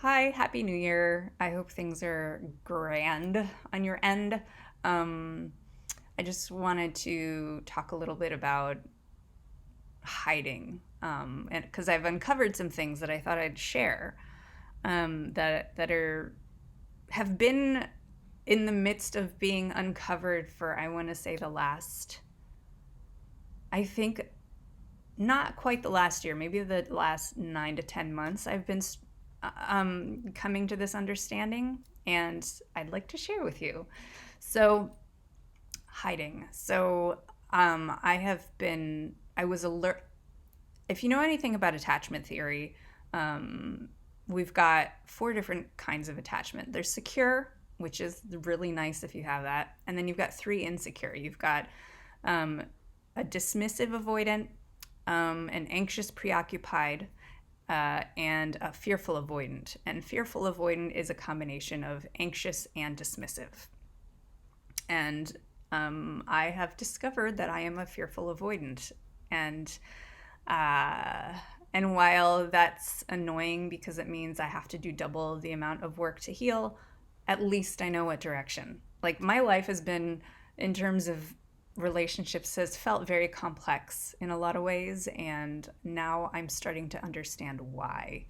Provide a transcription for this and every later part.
Hi, Happy New Year. I hope things are grand on your end. Um, I just wanted to talk a little bit about hiding, and because I've uncovered some things that I thought I'd share, that are have been in the midst of being uncovered for I want to say the last, I think not quite the last year, maybe the last 9 to 10 months. I've been coming to this understanding, and I'd like to share with you. So, hiding. I was alert. If you know anything about attachment theory, um, we've got four different kinds of attachment. There's secure, which is really nice if you have that. And then you've got three insecure. You've got um, a dismissive avoidant, an anxious preoccupied, and a fearful avoidant. And fearful avoidant is a combination of anxious and dismissive. And I have discovered that I am a fearful avoidant. And uh, and while that's annoying because it means I have to do double the amount of work to heal, at least I know what direction. Like my life has been, in terms of relationships, has felt very complex in a lot of ways, and now I'm starting to understand why.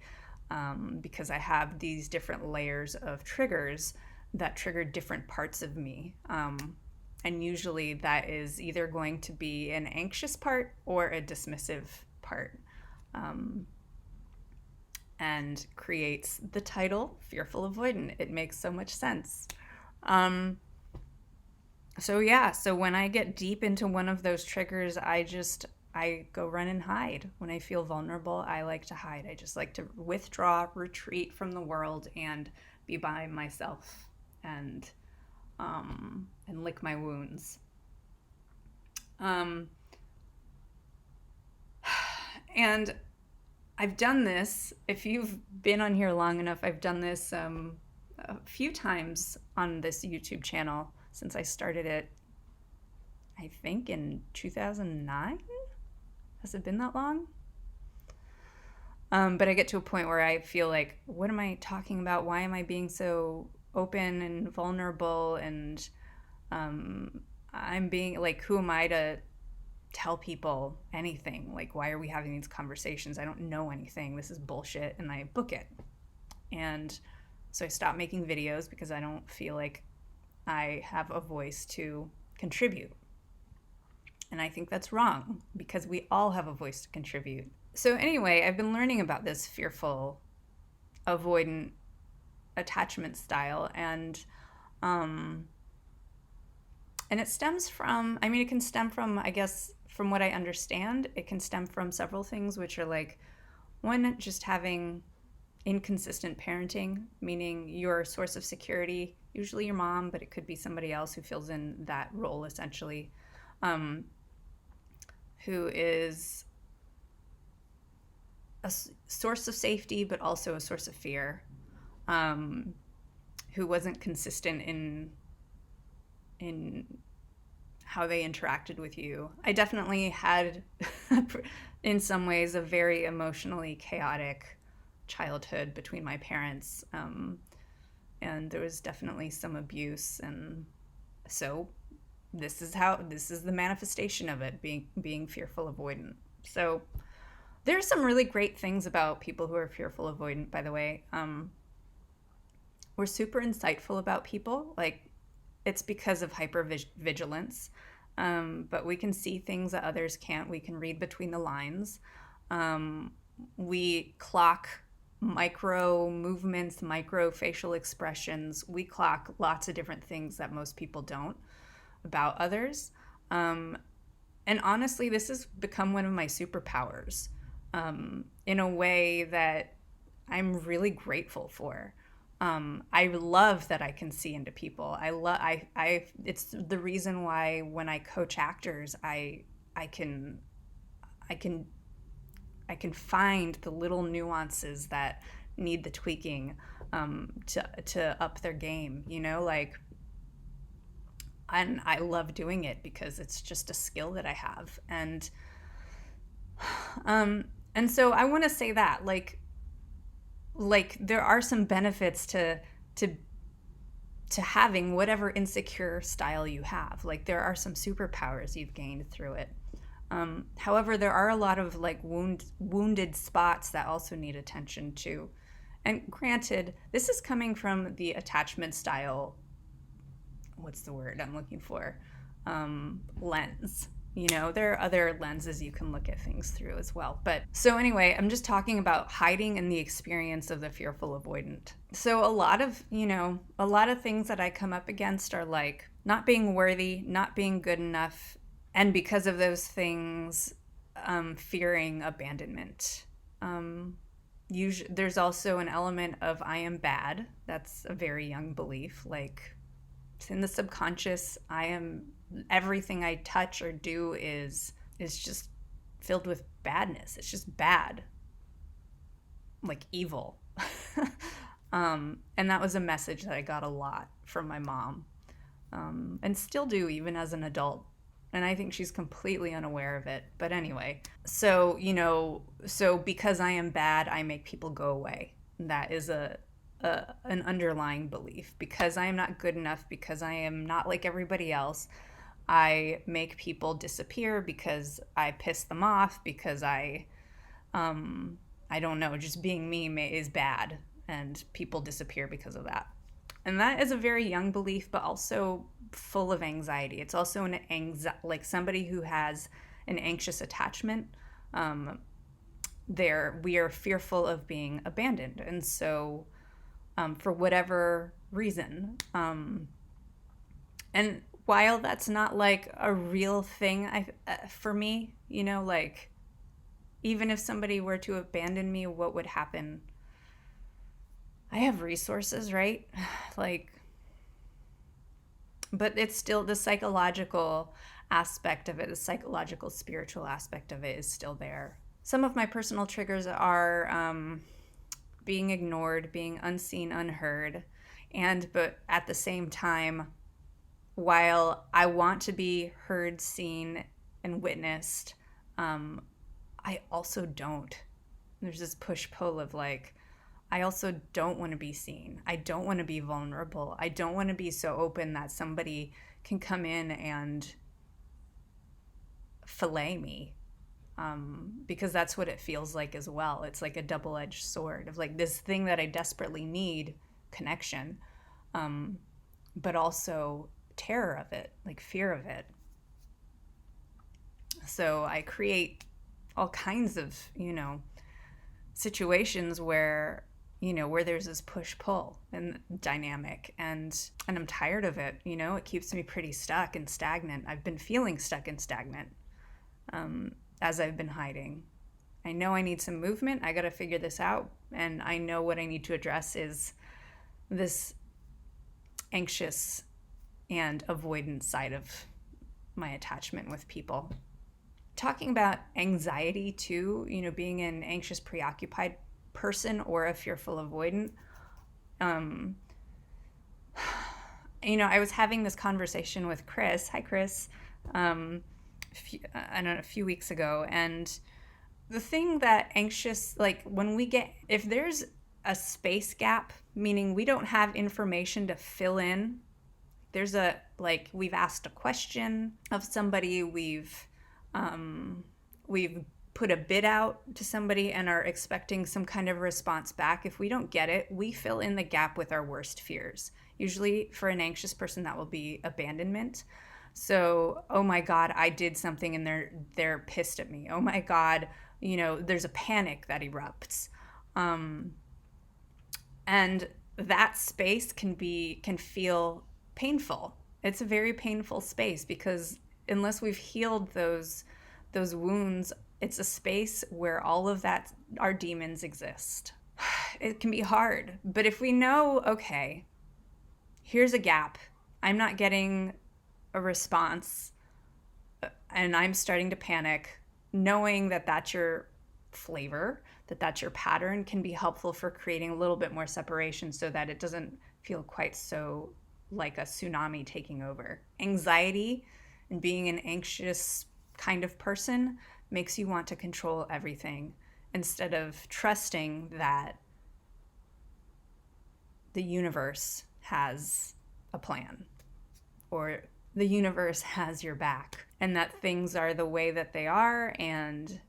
Because I have these different layers of triggers that trigger different parts of me. And usually that is either going to be an anxious part or a dismissive part, um, and creates the title Fearful Avoidant. It makes so much sense. Um, so when I get deep into one of those triggers, I go run and hide. When I feel vulnerable, I like to hide. I just like to withdraw, retreat from the world, and be by myself, and and lick my wounds. Um, and I've done this. If you've been on here long enough, I've done this a few times on this YouTube channel since I started it, I think in 2009. Has it been that long? But I get to a point where I feel like, what am I talking about? Why am I being so open and vulnerable? And I'm being like, who am I to tell people anything? Like, why are we having these conversations? I don't know anything. This is bullshit. And I book it. And so I stopped making videos because I don't feel like I have a voice to contribute. And I think that's wrong because we all have a voice to contribute. So, anyway, I've been learning about this fearful, avoidant attachment style, um, and it stems from, I mean, it can stem from, I guess, from what I understand, it can stem from several things, which are like, one, just having inconsistent parenting, meaning your source of security, usually your mom, but it could be somebody else who fills in that role essentially, um, who is a source of safety, but also a source of fear, um, who wasn't consistent in how they interacted with you. I definitely had, in some ways, a very emotionally chaotic childhood between my parents, and there was definitely some abuse, and so this is the manifestation of it, being fearful avoidant. So there's some really great things about people who are fearful avoidant, by the way. We're super insightful about people. Like, it's because of hypervigilance. But we can see things that others can't. We can read between the lines. We clock micro movements, micro facial expressions. We clock lots of different things that most people don't about others. And honestly, this has become one of my superpowers, in a way that I'm really grateful for. I love that I can see into people. It's the reason why when I coach actors, I can, I can, I can find the little nuances that need the tweaking, to up their game. Like, and I love doing it because it's just a skill that I have, um, and so I want to say that, like, like there are some benefits to to having whatever insecure style you have. Like there are some superpowers you've gained through it. However, there are a lot of like wounded spots that also need attention too. And granted, this is coming from the attachment style, what's the word I'm looking for? Lens. You know, there are other lenses you can look at things through as well. But so anyway, I'm just talking about hiding in the experience of the fearful avoidant. So a lot of, a lot of things that I come up against are like not being worthy, not being good enough, and because of those things, fearing abandonment. Usually, there's also an element of I am bad. That's a very young belief. Like it's in the subconscious. Everything I touch or do is just filled with badness. It's just bad, like evil. And that was a message that I got a lot from my mom, and still do even as an adult. And I think she's completely unaware of it. But anyway, so because I am bad, I make people go away. That is an underlying belief. Because I am not good enough, because I am not like everybody else, I make people disappear because I piss them off, because I don't know, just being me is bad, and people disappear because of that. And that is a very young belief, but also full of anxiety. It's also like somebody who has an anxious attachment. We are fearful of being abandoned, and so for whatever reason, and while that's not like a real thing, for me, like even if somebody were to abandon me, what would happen? I have resources, right? Like, but it's still the psychological aspect of it, the psychological, spiritual aspect of it is still there. Some of my personal triggers are being ignored, being unseen, unheard, but at the same time, while I want to be heard, seen, and witnessed, I also don't. There's this push-pull of like, I also don't want to be seen. I don't want to be vulnerable. I don't want to be so open that somebody can come in and fillet me, because that's what it feels like as well. It's like a double-edged sword of like this thing that I desperately need, connection, but also terror of it, like fear of it. So I create all kinds of, situations where there's this push-pull and dynamic, and I'm tired of it. It keeps me pretty stuck and stagnant. I've been feeling stuck and stagnant as I've been hiding. I know I need some movement. I got to figure this out, and I know what I need to address is this anxious and avoidant side of my attachment with people. Talking about anxiety too, being an anxious, preoccupied person or a fearful avoidant. I was having this conversation with Chris. Hi, Chris. A few weeks ago, and the thing that anxious, like if there's a space gap, meaning we don't have information to fill in. We've asked a question of somebody, we've put a bid out to somebody and are expecting some kind of response back. If we don't get it, we fill in the gap with our worst fears. Usually for an anxious person, that will be abandonment. So, oh my God, I did something and they're pissed at me. Oh my God, there's a panic that erupts. And that space can feel painful. It's a very painful space because unless we've healed those wounds, it's a space where all of that, our demons exist. It can be hard. But if we know, okay, here's a gap, I'm not getting a response, and I'm starting to panic, knowing that that's your flavor, that's your pattern, can be helpful for creating a little bit more separation so that it doesn't feel quite so like a tsunami taking over. Anxiety and being an anxious kind of person makes you want to control everything instead of trusting that the universe has a plan, or the universe has your back, and that things are the way that they are, and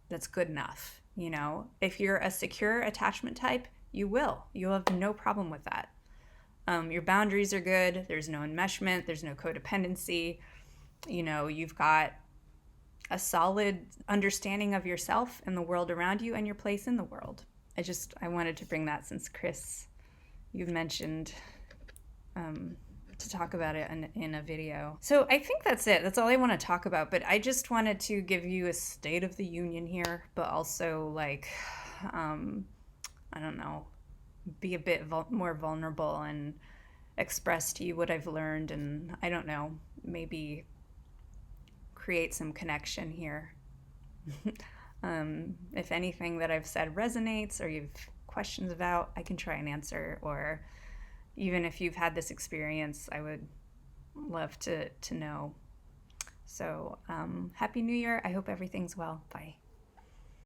that's good enough. You know, if you're a secure attachment type, you'll have no problem with that. Your boundaries are good. There's no enmeshment. There's no codependency. You know, you've got a solid understanding of yourself and the world around you and your place in the world. I wanted to bring that, since Chris, you've mentioned to talk about it in a video. So I think that's it. That's all I want to talk about. But I just wanted to give you a state of the union here, but also like, I don't know, be a bit more vulnerable and express to you what I've learned, and I don't know, maybe create some connection here. If anything that I've said resonates or you've questions about, I can try and answer. Or even if you've had this experience, I would love to know. So Happy New Year. I hope everything's well. Bye.